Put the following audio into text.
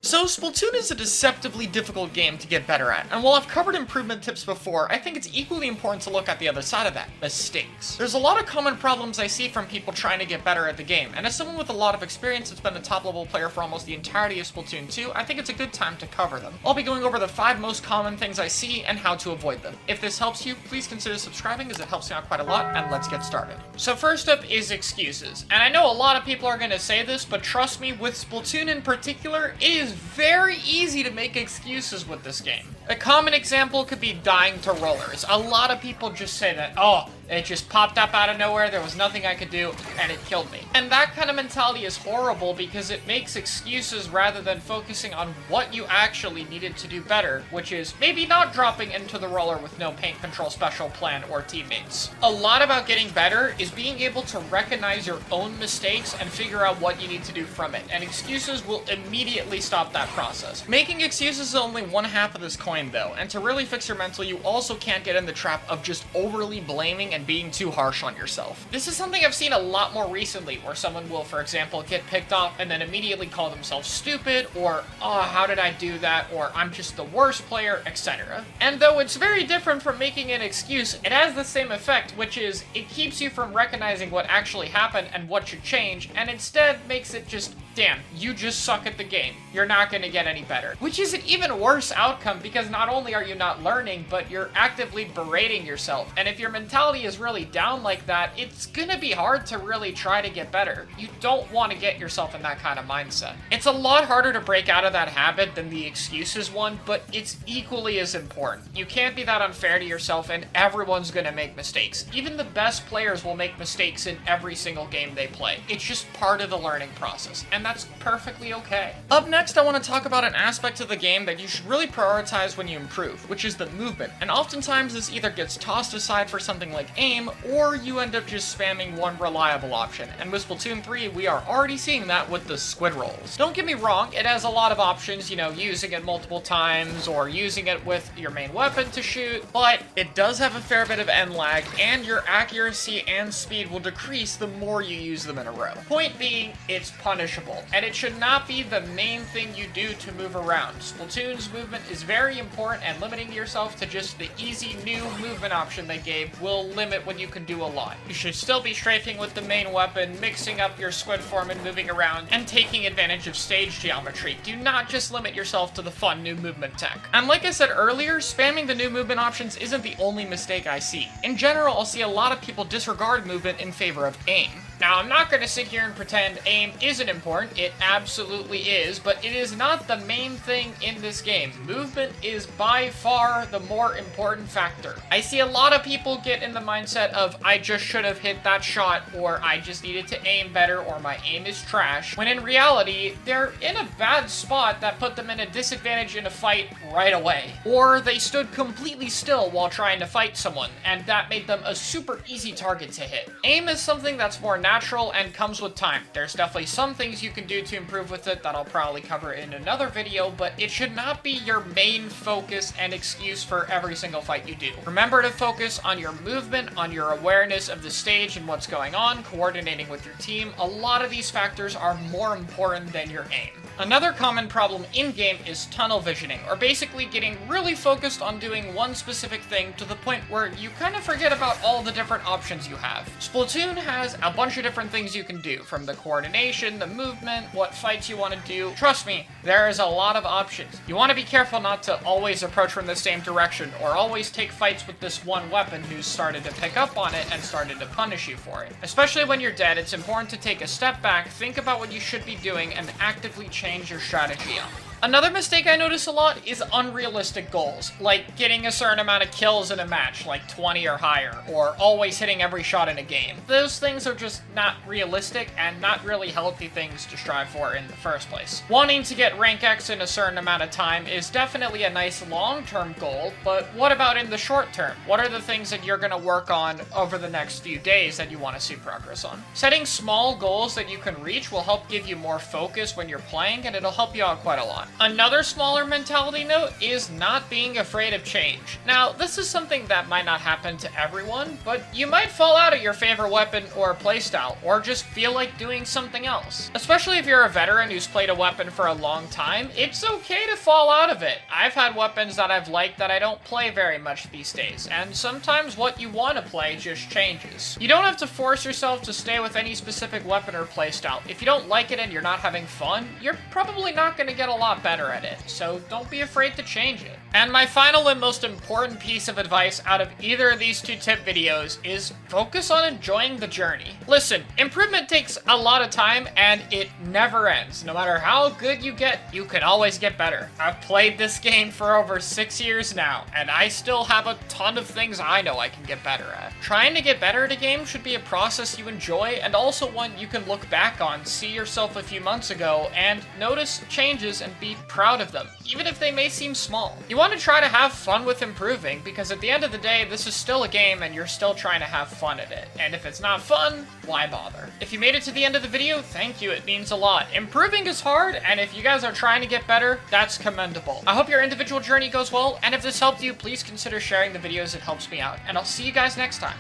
So Splatoon is a deceptively difficult game to get better at, and while I've covered improvement tips before, I think it's equally important to look at the other side of that, mistakes. There's a lot of common problems I see from people trying to get better at the game, and as someone with a lot of experience that's been a top level player for almost the entirety of Splatoon 2, I think it's a good time to cover them. I'll be going over the 5 most common things I see and how to avoid them. If this helps you, please consider subscribing as it helps me out quite a lot, and let's get started. So first up is excuses, and I know a lot of people are going to say this, but trust me, with Splatoon in particular, it is very easy to make excuses with this game. A common example could be dying to rollers. A lot of people just say that, oh, it just popped up out of nowhere, there was nothing I could do, and it killed me. And that kind of mentality is horrible because it makes excuses rather than focusing on what you actually needed to do better, which is maybe not dropping into the roller with no paint control special plan or teammates. A lot about getting better is being able to recognize your own mistakes and figure out what you need to do from it, and excuses will immediately stop that process. Making excuses is only one half of this coin though, and to really fix your mental, you also can't get in the trap of just overly blaming and being too harsh on yourself. This is something I've seen a lot more recently, where someone will, for example, get picked off and then immediately call themselves stupid, or, oh, how did I do that, or I'm just the worst player, etc. And though it's very different from making an excuse, it has the same effect, which is, it keeps you from recognizing what actually happened and what should change, and instead makes it just, damn, you just suck at the game. You're not gonna get any better. Which is an even worse outcome, because not only are you not learning, but you're actively berating yourself. And if your mentality is really down like that, it's gonna be hard to really try to get better. You don't want to get yourself in that kind of mindset. It's a lot harder to break out of that habit than the excuses one, but it's equally as important. You can't be that unfair to yourself, and everyone's gonna make mistakes. Even the best players will make mistakes in every single game they play. It's just part of the learning process, and that's perfectly okay. Up next, I want to talk about an aspect of the game that you should really prioritize when you improve, which is the movement. And oftentimes this either gets tossed aside for something like aim, or you end up just spamming one reliable option. And with Splatoon 3, we are already seeing that with the squid rolls. Don't get me wrong, it has a lot of options, you know, using it multiple times, or using it with your main weapon to shoot, but it does have a fair bit of end lag, and your accuracy and speed will decrease the more you use them in a row. Point being, it's punishable, and it should not be the main thing you do to move around. Splatoon's movement is very important, and limiting yourself to just the easy new movement option they gave will limit what you can do a lot. You should still be strafing with the main weapon, mixing up your squid form and moving around, and taking advantage of stage geometry. Do not just limit yourself to the fun new movement tech. And like I said earlier, spamming the new movement options isn't the only mistake I see. In general, I'll see a lot of people disregard movement in favor of aim. Now, I'm not going to sit here and pretend aim isn't important. It absolutely is, but it is not the main thing in this game. Movement is by far the more important factor. I see a lot of people get in the mindset of, I just should have hit that shot, or I just needed to aim better, or my aim is trash, when in reality, they're in a bad spot that put them in a disadvantage in a fight right away. Or they stood completely still while trying to fight someone, and that made them a super easy target to hit. Aim is something that's more natural and comes with time. There's definitely some things you can do to improve with it that I'll probably cover in another video, but it should not be your main focus and excuse for every single fight you do. Remember to focus on your movement, on your awareness of the stage and what's going on, coordinating with your team. A lot of these factors are more important than your aim. Another common problem in-game is tunnel visioning, or basically getting really focused on doing one specific thing to the point where you kind of forget about all the different options you have. Splatoon has a bunch of different things you can do, from the coordination, the movement, what fights you want to do. Trust me, there is a lot of options. You want to be careful not to always approach from the same direction, or always take fights with this one weapon who's started to pick up on it and started to punish you for it. Especially when you're dead, it's important to take a step back, think about what you should be doing, and actively change your strategy up. Another mistake I notice a lot is unrealistic goals, like getting a certain amount of kills in a match, like 20 or higher, or always hitting every shot in a game. Those things are just not realistic and not really healthy things to strive for in the first place. Wanting to get rank X in a certain amount of time is definitely a nice long-term goal, but what about in the short term? What are the things that you're going to work on over the next few days that you want to see progress on? Setting small goals that you can reach will help give you more focus when you're playing, and it'll help you out quite a lot. Another smaller mentality note is not being afraid of change. Now, this is something that might not happen to everyone, but you might fall out of your favorite weapon or playstyle, or just feel like doing something else. Especially if you're a veteran who's played a weapon for a long time, it's okay to fall out of it. I've had weapons that I've liked that I don't play very much these days, and sometimes what you want to play just changes. You don't have to force yourself to stay with any specific weapon or playstyle. If you don't like it and you're not having fun, you're probably not going to get a lot better at it, so don't be afraid to change it. And my final and most important piece of advice out of either of these two tip videos is focus on enjoying the journey. Listen, improvement takes a lot of time and it never ends. No matter how good you get, you can always get better. I've played this game for over 6 years now, and I still have a ton of things I know I can get better at. Trying to get better at a game should be a process you enjoy and also one you can look back on, see yourself a few months ago, and notice changes and be proud of them, even if they may seem small. You want to try to have fun with improving, because at the end of the day, this is still a game and you're still trying to have fun at it. And if it's not fun, why bother? If you made it to the end of the video, thank you, it means a lot. Improving is hard, and if you guys are trying to get better, that's commendable. I hope your individual journey goes well, and if this helped you, please consider sharing the videos, it helps me out. And I'll see you guys next time.